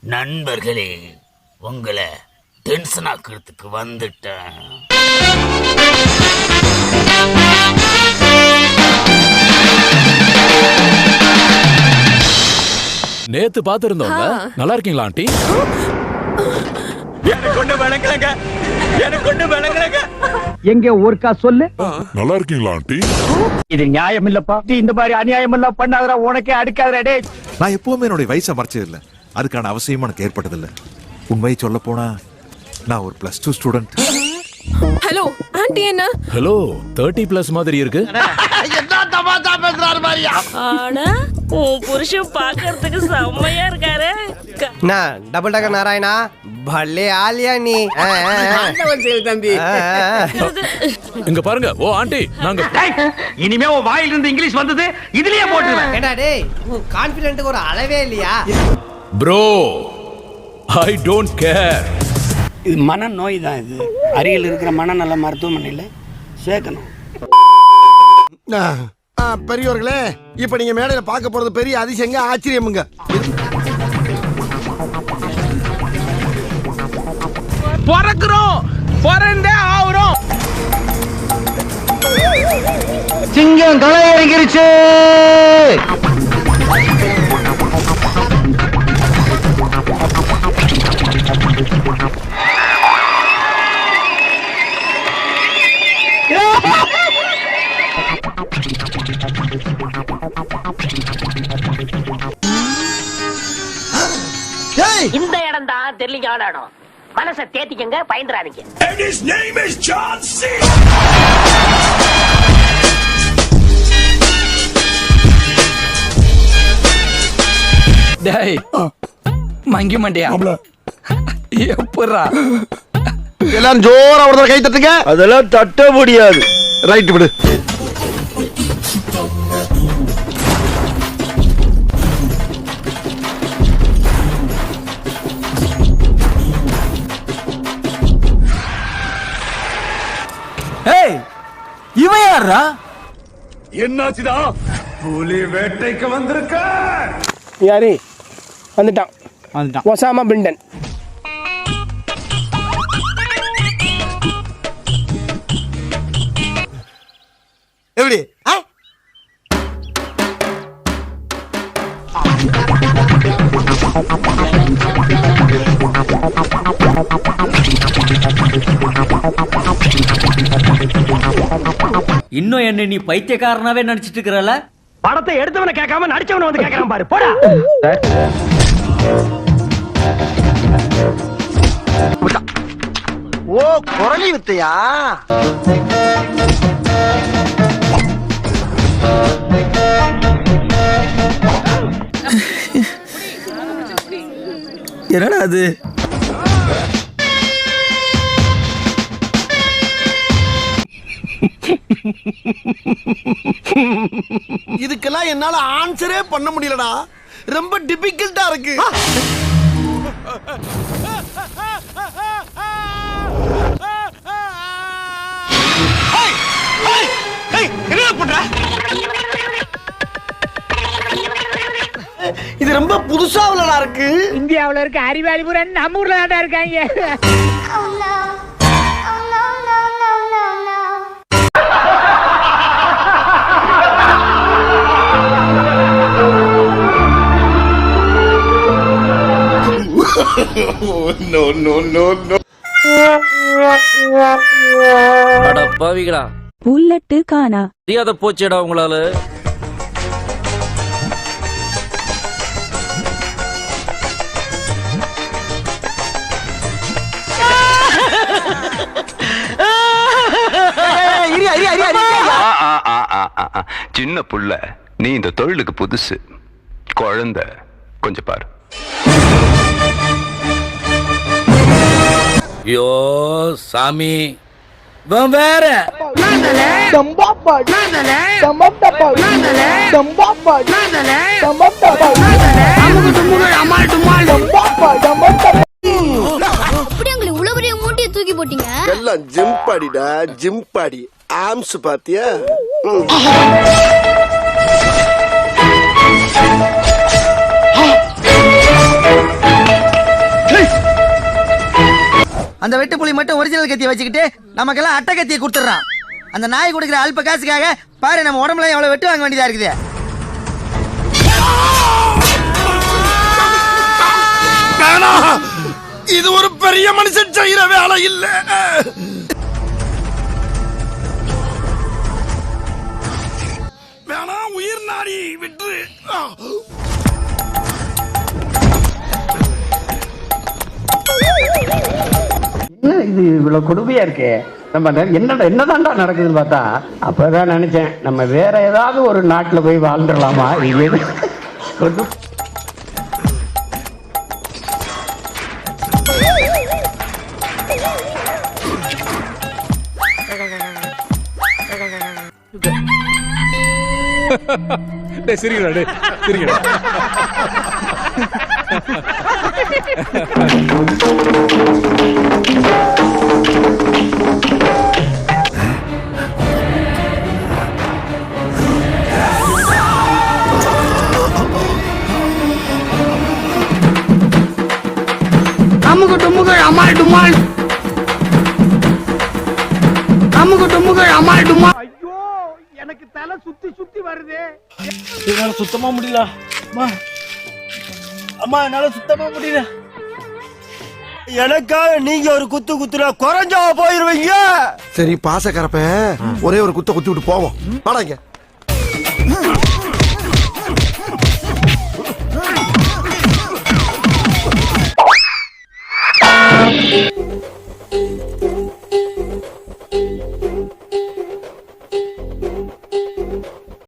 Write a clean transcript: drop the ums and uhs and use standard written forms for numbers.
நண்பர்களே, உங்களை டென்ஷன் ஆக்கிறதுக்கு வந்துட்டேன். நேத்து பாத்துருந்தோம்ல, நல்லா இருக்கீங்களா ஆண்டி? எங்க ஒருக்கா சொல்லு. நல்லா இருக்கீங்களா ஆண்டி? இது நியாயம் இல்லப்பா. இந்த மாதிரி அநியாயம் எல்லாம் பண்ணாதடா, உனக்கே அடுக்காதடா டேய். நான் எப்பவுமே என்னுடைய வயசை மறைச்சது இல்ல, அதுக்கான அவசியமும் எனக்கு ஏற்பட்டதில்லை. உண்மையை சொல்ல போனா நான் ஒரு +2 ஸ்டூடெண்ட். ஹலோ ஆண்டி, என்ன ஹலோ 30+ மாதிரி இருக்கு. என்ன தமாஷா பேசுறாரு பாரியா? ஆனா உன் புருஷன் பாக்குறதுக்கு செம்மையா இருக்காரு. டபுள் டக்கர் நாராயணா, பல்லே ஆலியா நீ. தம்பி இங்க பாருங்க. ஓ ஆண்டி, நாங்க இனிமே உன் வாயில இருந்து இங்கிலீஷ் வந்தது இதுலயே போட்டுருவேன். ஏடா டேய், உன் கான்ஃபிடென்ட்க்கு ஒரு அளவே இல்லையா? Bro, I don't care. இது மனநோய் தான். இது அருகில் இருக்கிற மனநல மருத்துவமனையில் சேர்க்கணும். பெரியவர்களே, இப்ப நீங்க மேடையில பார்க்க போறது பெரிய அதிசயங்க, ஆச்சரியமுங்க. பிறக்கிறோம், பிறந்தே ஆகுறோம். சிங்கம் களை இறங்கிருச்சு. இந்த இடம் தான் தெரியல இடம். மனசை தேத்திக்கங்க, பயந்துறாதீங்க. டேய் மங்கி மண்டியா, எப்பறா எல்லாரும் ஜோரா ஒரு தடவை கை தட்டுங்க. அதெல்லாம் தட்ட முடியாது. ரைட் விடு. ஏய், இவன் யாரா? என்னாச்சுடா? புலி வேட்டைக்கு வந்திருக்க. யாரு வந்துட்டான்? ஒசாமா பிண்டன். எப்படி? இன்னும் என்ன நீ பைத்தியக்காரனாவே நடிச்சிட்டு இருக்கிறல? படத்தை எடுத்தவன கேட்காம நடிச்சவன வந்து கேட்கறான் பாரு. போடா. ஓ, குரலி வித்தையா? என்னடா அது? இதுக்கெல்லாம் என்னால ஆன்சரே பண்ண முடியலடா. ரொம்ப டிபிகல்ட்டா இருக்கு. இது ரொம்ப புதுசா உள்ளதா இருக்கு. இந்தியாவுல இருக்க அறிவாளி பூரா நம்ம ஊர்ல தான் இருக்காங்க. No, no, no, no. அட பாவிகளா, புல்லட்டு காணா தெரியாத போச்சேடா உங்களால. சின்ன புள்ள, நீ இந்த தொழிலுக்கு புதுசு, குழந்தை, கொஞ்சம் பாரு. ஐயோ சாமி, வேற தூக்கி போட்டீங்க. எல்லாம் ஜிம்பாடிடா, ஜிம்பாடி. ஆம்ஸ் பாத்தியா? அந்த வெட்டுப்புலி மட்டும் ஒரிஜினல் கத்தியை வச்சுக்கிட்டு நமக்கெல்லாம் அட்டை கத்தியை கொடுத்துட்றான். அந்த நாய் கொடுக்குற அல்ப காசுக்காக பாரு நம்ம உடம்புல எவ்வளவு வெட்டு வாங்க வேண்டியதா இருக்குது. இது ஒரு பெரிய மனுஷன் செய்யற வேலை இல்ல. வேணா உயிர் நாடி விட்டு. இது இவ்வளவு கொடுமையா இருக்கு. நம்ம என்னதான்டா நடக்குதுன்னு பார்த்தா அப்பதான் நினைச்சேன் நம்ம வேற ஏதாவது ஒரு நாட்டுல போய் வாழ்ந்துடலாமா. இது டேய் சிரிங்கடா, டேய் சிரிங்கடா. அமுகு டுமுகள் அமால் டுமால், அமுகு டுமுகள் அமால் டுமால். ஐயோ எனக்கு தலை சுத்தி சுத்தி வருது. என்னால சுத்தமா முடியல அம்மா, என்னால சுத்தமா முடியல. எனக்காக நீங்க ஒரு குத்து குத்துனா குறைஞ்சா போயிருவீங்க. சரி பாச கரப்ப ஒரே ஒரு குத்த குத்தி விட்டு போவோம். வாடாங்க.